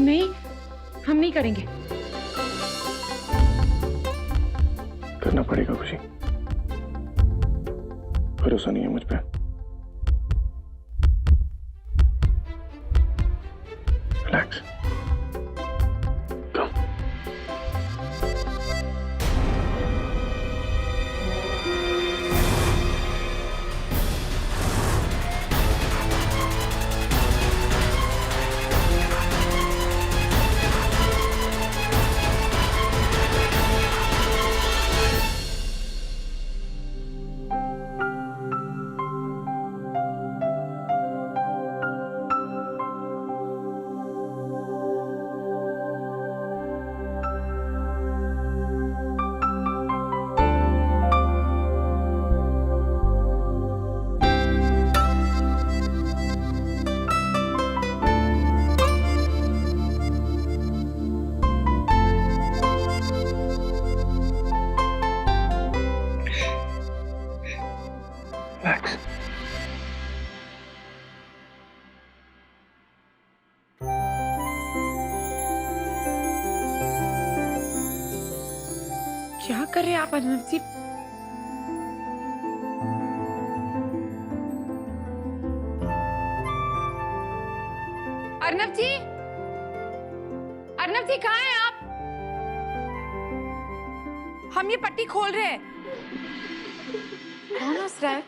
नहीं, हम नहीं करेंगे। करना पड़ेगा खुशी, भरोसा नहीं है मुझ पे। रिलैक्स। कम। रिलैक्स। क्या कर रहे हैं आप अर्नब जी? अर्नब जी, अर्नब जी कहाँ हैं आप? हम ये पट्टी खोल रहे हैं। कौन हंस रहा है?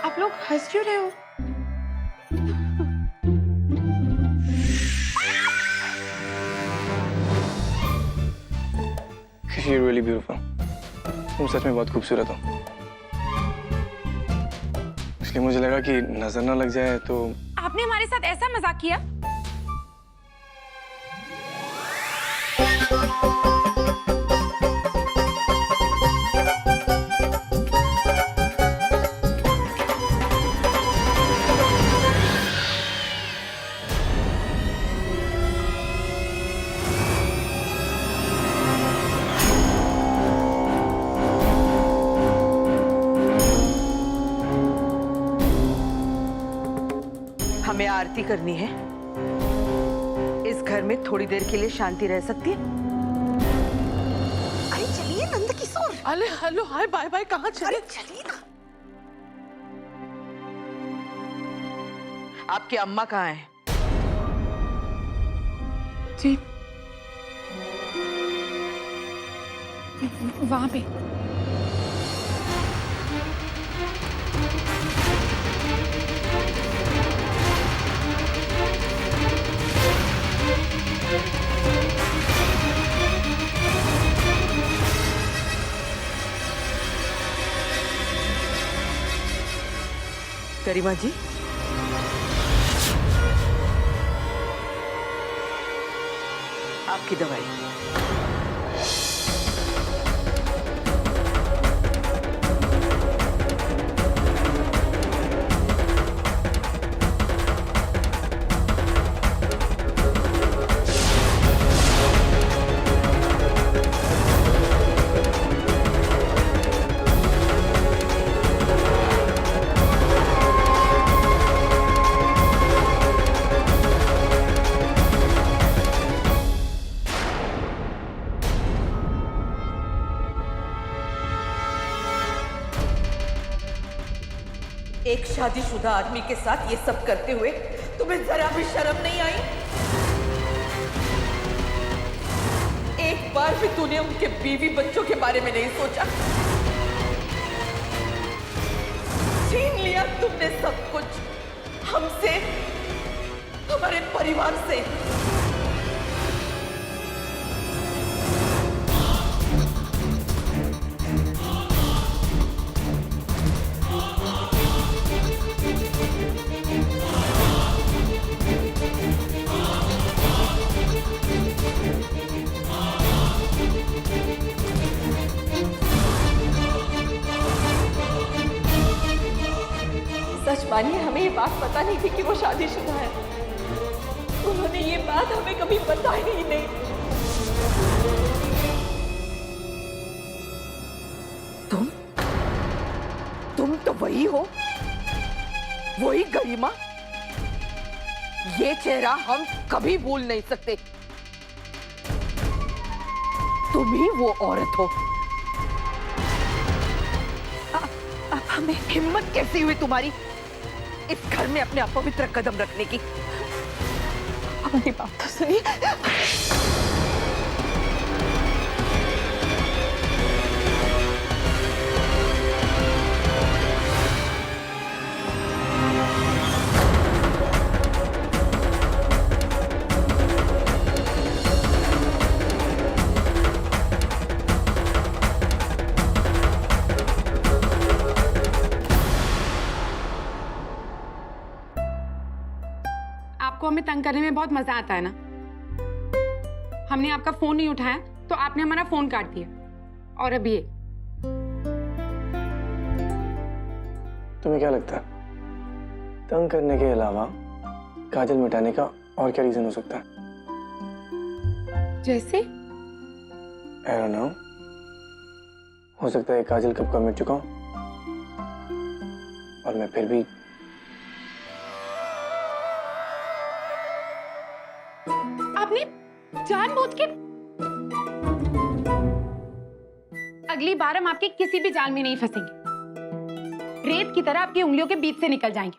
आप लोग हंस क्यों रहे हो? खुशी, you're really beautiful. तुम सच में बहुत खूबसूरत हो। इसलिए मुझे लगा कि नजर ना लग जाए तो। आपने हमारे साथ ऐसा मजाक किया? हमें आरती करनी है। इस घर में थोड़ी देर के लिए शांति रह सकती है? अरे चलिए नंद किशोर। अरे हेलो हाय बाय बाय, कहाँ चले? अरे चलिए ना। आपकी अम्मा कहाँ है? जी, वहां पे। गरिमा जी, आपकी दवाई। एक शादीशुदा आदमी के साथ ये सब करते हुए तुम्हें जरा भी शर्म नहीं आई? एक बार भी तूने उनके बीवी बच्चों के बारे में नहीं सोचा? छीन लिया तुमने सब कुछ हमसे, हमारे परिवार से। मानिए, हमें ये बात पता नहीं थी कि वो शादीशुदा है। उन्होंने ये बात हमें कभी बताई ही नहीं। तुम तो वही हो, वही गरिमा। ये चेहरा हम कभी भूल नहीं सकते। तुम ही वो औरत हो। अब हमें हिम्मत कैसी हुई तुम्हारी इस घर में अपने अपवित्र कदम रखने की? हमारी बात तो सुनिए। आपको हमें तंग करने में बहुत मजा आता है ना। हमने आपका फोन नहीं उठाया तो आपने हमारा फोन काट दिया, और अब ये। तुम्हें क्या लगता है तंग करने के अलावा काजल मिटाने का और क्या रीजन हो सकता है? जैसे? I don't know. हो सकता है काजल कब का मिट चुका हूं और मैं फिर भी। आपने जानबूझ के। अगली बार हम आपके किसी भी जाल में नहीं फंसेंगे। रेत की तरह आपकी उंगलियों के बीच से निकल जाएंगे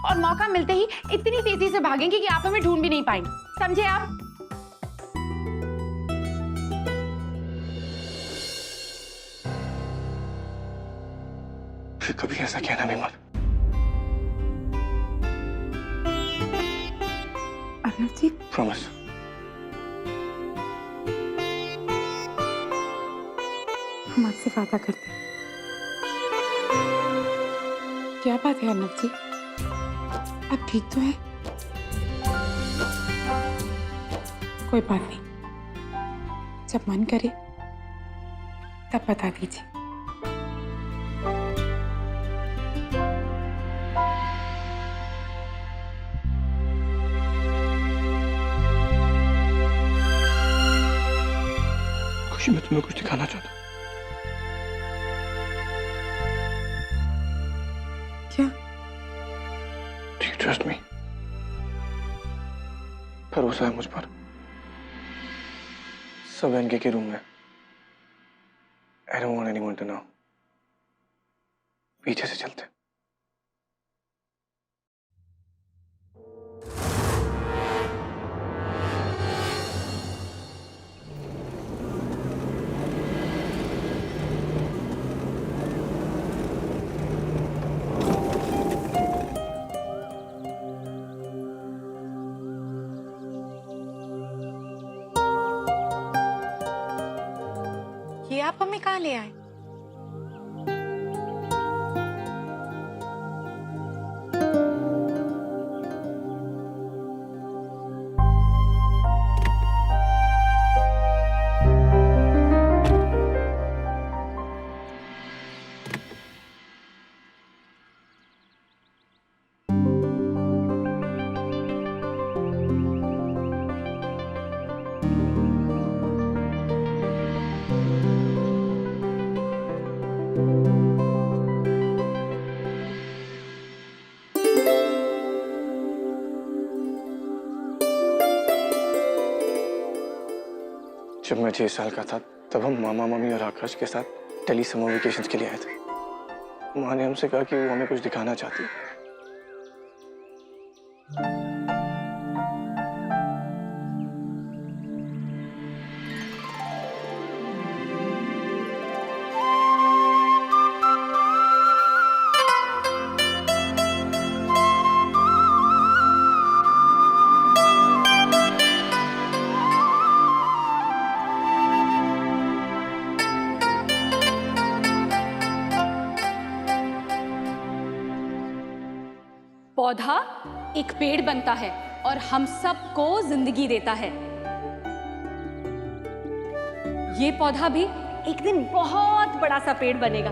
और मौका मिलते ही इतनी तेजी से भागेंगे कि आप हमें ढूंढ भी नहीं पाएंगे। समझे आप? फिर कभी ऐसा कहना भी मत। अर्नव जी, प्रॉमिस। हम आपसे वादा करते हैं। क्या बात है अर्नव जी, आप ठीक तो है? कोई बात नहीं, जब मन करे तब बता दीजिए। खुशी, मैं तुम्हें कुछ दिखाना चाहता हूँ। क्या? Do you trust me? भरोसा है मुझ पर। सब एनके के रूम में। I don't want anyone to know. पीछे से चलते। ये आप हमें कहाँ ले आए? जब मैं 6 साल का था तब हम मामा मामी और आकाश के साथ दिल्ली समर वेकेशंस के लिए आए थे। माँ ने हमसे कहा कि वो हमें कुछ दिखाना चाहती है। पौधा एक पेड़ बनता है और हम सबको जिंदगी देता है। ये पौधा भी एक दिन बहुत बड़ा सा पेड़ बनेगा।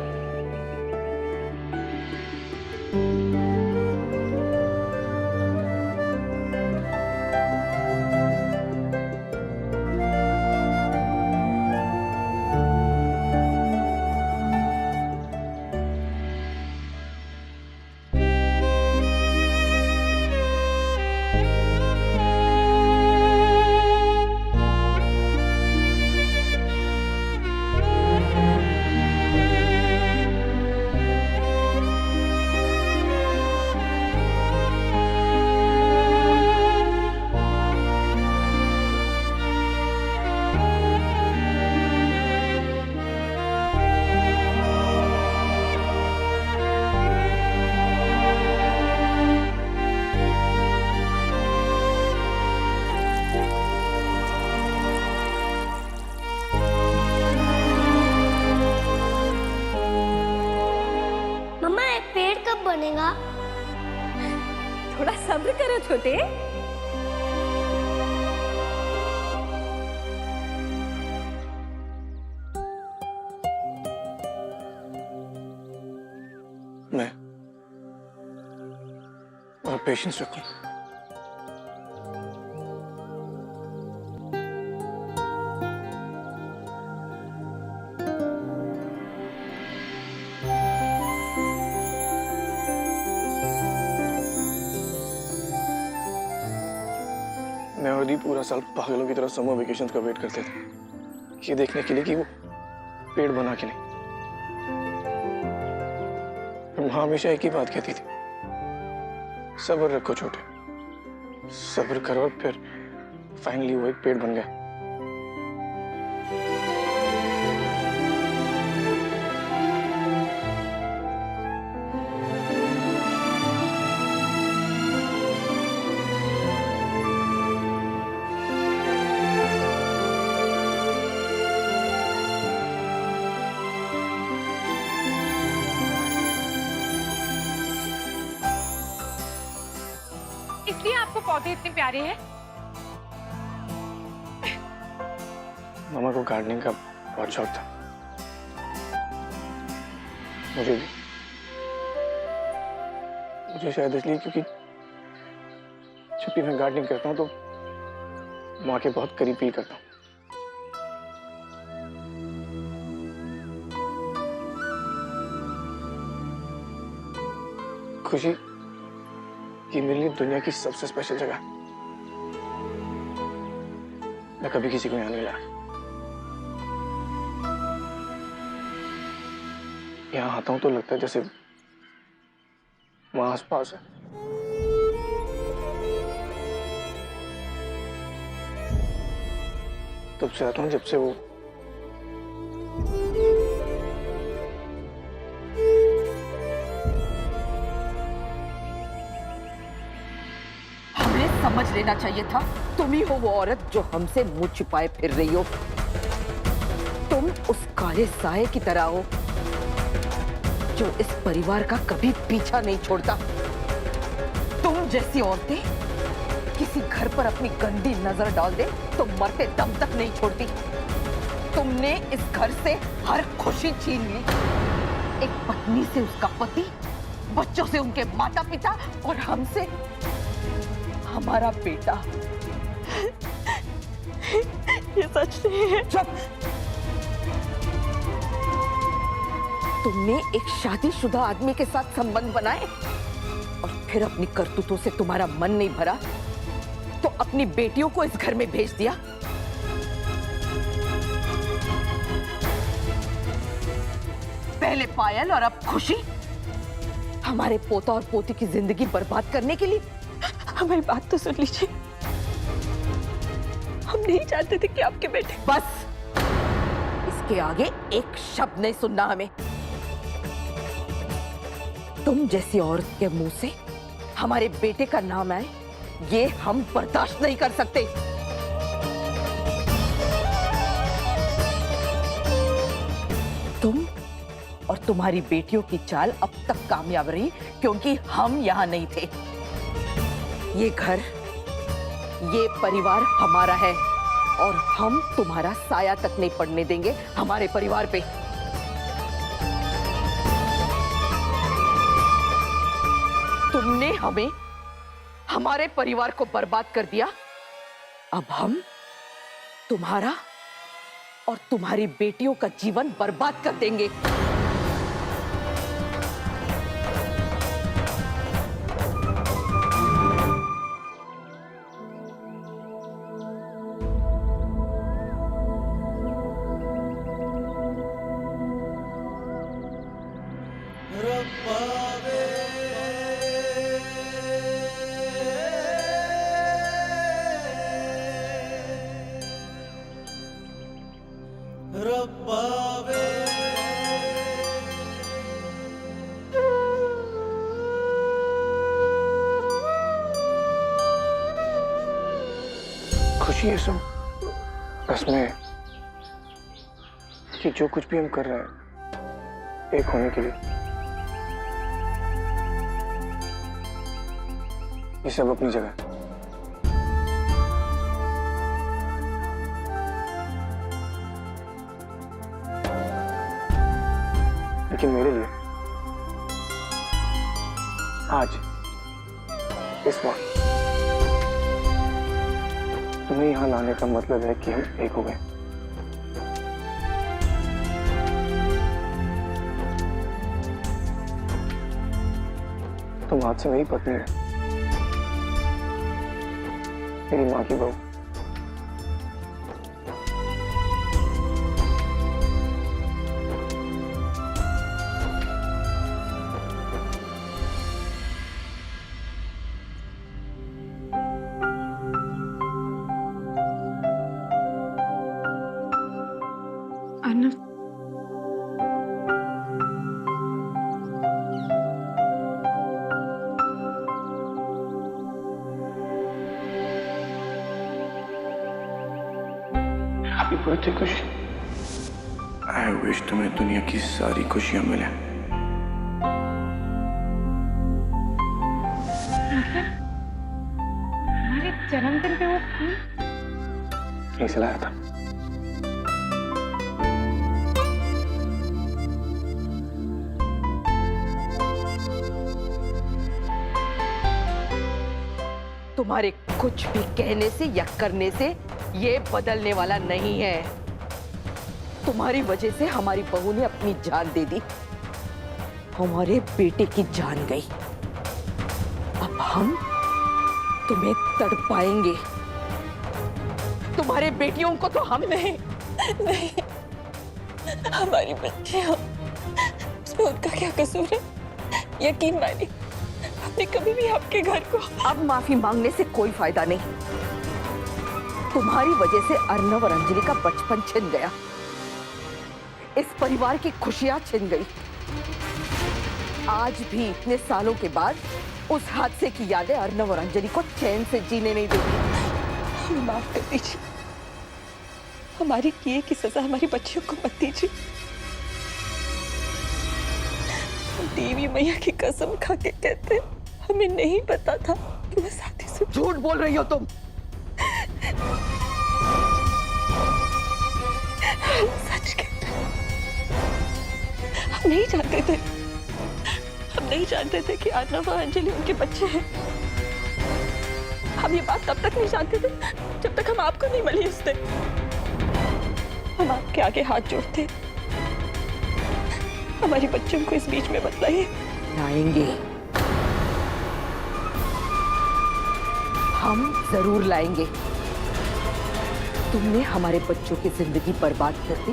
बनेगा? थोड़ा सब्र करो छोटे। मैं और पेशेंस रखूं। मैं और दी पूरा साल पागलों की तरह समर वेकेशंस का वेट करते थे, ये देखने के लिए कि वो पेड़ बना के नहीं। माँ हमेशा एक ही बात कहती थी, सब्र रखो छोटे, सब्र करो। और फिर फाइनली वो एक पेड़ बन गया। इसलिए आपको पौधे इतने प्यारे हैं? मामा को गार्डनिंग का बहुत शौक था, मुझे भी। मुझे शायद इसलिए क्योंकि जब भी मैं गार्डनिंग करता हूँ तो माँ के बहुत करीब फील करता हूँ। खुशी ये मेरे लिए दुनिया की सबसे स्पेशल जगह। मैं कभी किसी को यहाँ नहीं लाया। यहाँ आता हूं तो लगता है जैसे वहां आसपास है। तब से आता हूं जब से वो समझ लेना चाहिए था, तुम ही हो वो औरत जो हमसे मुंह छिपाए फिर रही हो। तुम उस काले साए की तरह हो जो इस परिवार का कभी पीछा नहीं छोड़ता। तुम जैसी औरतें किसी घर पर अपनी गंदी नजर डाल दे तो मरते दम तक नहीं छोड़ती। तुमने इस घर से हर खुशी छीन ली। एक पत्नी से उसका पति, बच्चों से उनके माता पिता और हमसे हमारा बेटा। ये सच नहीं है। चुप! तुमने एक शादीशुदा आदमी के साथ संबंध बनाए और फिर अपनी करतूतों से तुम्हारा मन नहीं भरा तो अपनी बेटियों को इस घर में भेज दिया। पहले पायल और अब खुशी, हमारे पोता और पोती की जिंदगी बर्बाद करने के लिए। हमारी बात तो सुन लीजिए, हम नहीं चाहते थे कि आपके बेटे। बस, इसके आगे एक शब्द नहीं सुनना हमें। तुम जैसी औरत के मुंह से हमारे बेटे का नाम आए, ये हम बर्दाश्त नहीं कर सकते। तुम और तुम्हारी बेटियों की चाल अब तक कामयाब रही क्योंकि हम यहां नहीं थे। ये घर, ये परिवार हमारा है और हम तुम्हारा साया तक नहीं पड़ने देंगे हमारे परिवार पे। तुमने हमें, हमारे परिवार को बर्बाद कर दिया। अब हम तुम्हारा और तुम्हारी बेटियों का जीवन बर्बाद कर देंगे। खुशी ये सब बस में कि जो कुछ भी हम कर रहे हैं एक होने के लिए। ये सब अपनी जगह है। लेकिन मेरे लिए आज इस वक्त तुम्हें यहाँ लाने का मतलब है कि हम एक हो गए। तुम आज से मेरी पत्नी है, मेरी माँ की बहू। अर्नव, हैप्पी बर्थडे खुशी। आई विश तुम्हें दुनिया की सारी खुशियां मिले। हमारे जन्मदिन पे वो फूल? यहीं से लाया था। तुम्हारे कुछ भी कहने से या करने से ये बदलने वाला नहीं है। तुम्हारी वजह से हमारी बहू ने अपनी जान दे दी, हमारे बेटे की जान गई। अब हम तुम्हें तड़पाएंगे। तुम्हारे बेटियों को तो हम नहीं, हमारी बच्चियां, उसमें उनका क्या कसूर है? यकीन मानिए, हमने कभी भी आपके घर को। अब माफी मांगने से कोई फायदा नहीं। तुम्हारी वजह से अर्नव और अंजलि का बचपन छिन गया, इस परिवार की खुशियां छिन गई। आज भी इतने सालों के बाद उस हादसे की यादें अर्नव और अंजलि को चैन से जीने नहीं देती। माफ कर दीजिए, हमारी किए की सजा हमारी बच्चियों को मत दीजिए। देवी मैया की कसम खा के कहते, हमें नहीं पता था कि मैं शादी से। झूठ बोल रही हो तुम। सच कहते, हम नहीं जानते थे, हम नहीं जानते थे कि अर्नव और अंजलि उनके बच्चे हैं। हम ये बात तब तक नहीं जानते थे जब तक हम आपको नहीं मिली उस दिन। हम आपके आगे हाथ जोड़ते, हमारी बच्चों को इस बीच में मत लाइए। लाएंगे, हम जरूर लाएंगे। तुमने हमारे बच्चों की जिंदगी बर्बाद कर दी,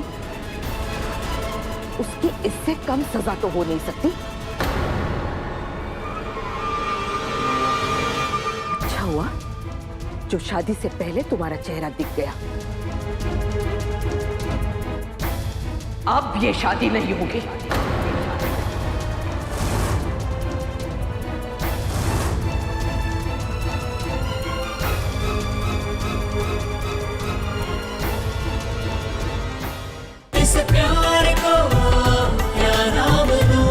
उसकी इससे कम सजा तो हो नहीं सकती। अच्छा हुआ जो शादी से पहले तुम्हारा चेहरा दिख गया। अब ये शादी नहीं होगी। इस प्यार को क्या नाम दूं?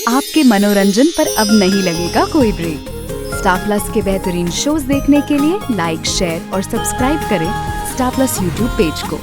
आपके मनोरंजन पर अब नहीं लगेगा कोई ब्रेक। स्टार प्लस के बेहतरीन शोज देखने के लिए लाइक, शेयर और सब्सक्राइब करें स्टार प्लस यूट्यूब पेज को।